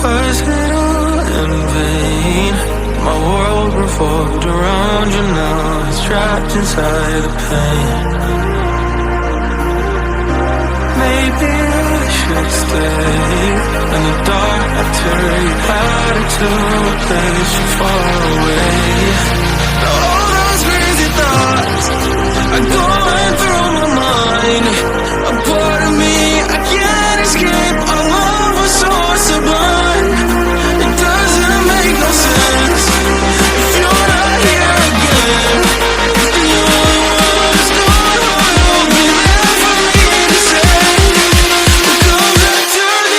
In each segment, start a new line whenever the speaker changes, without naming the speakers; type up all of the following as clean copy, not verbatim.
Was it all in vain? My world revolved around you, now it's trapped inside the pain. Maybe I should stay in the dark after you had it to a place so far away. Now all those crazy thoughts are going through my mind. A part of me I can't escape. Our love was so sublime. It doesn't make no sense if you're not here again. If the only one who's gone will be there for me to say, we'll come back to the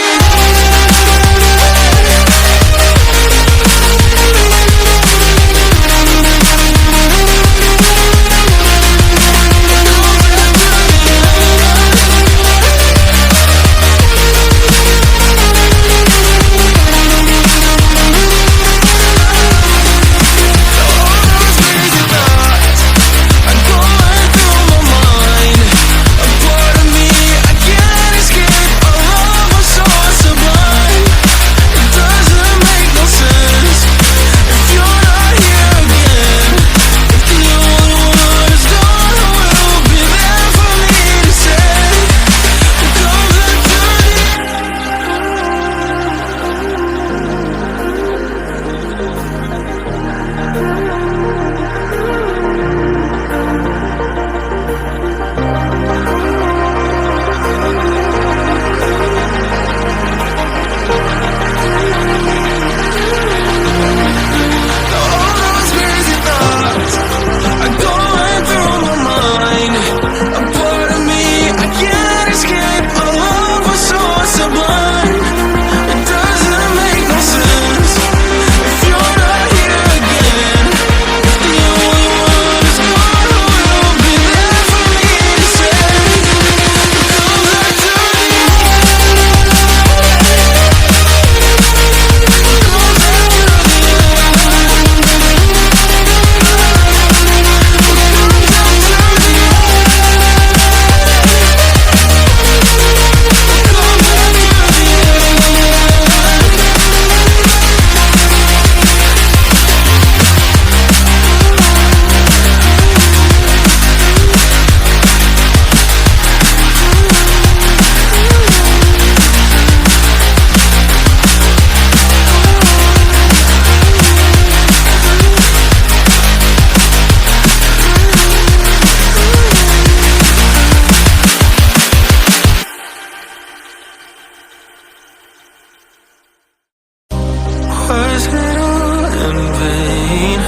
Was it all in vain?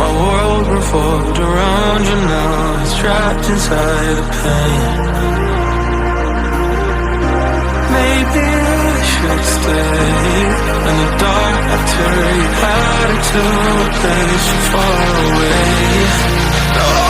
My world revolved around you, now it's trapped inside the pain. Maybe I should stay in the dark after you had it to a place so far away.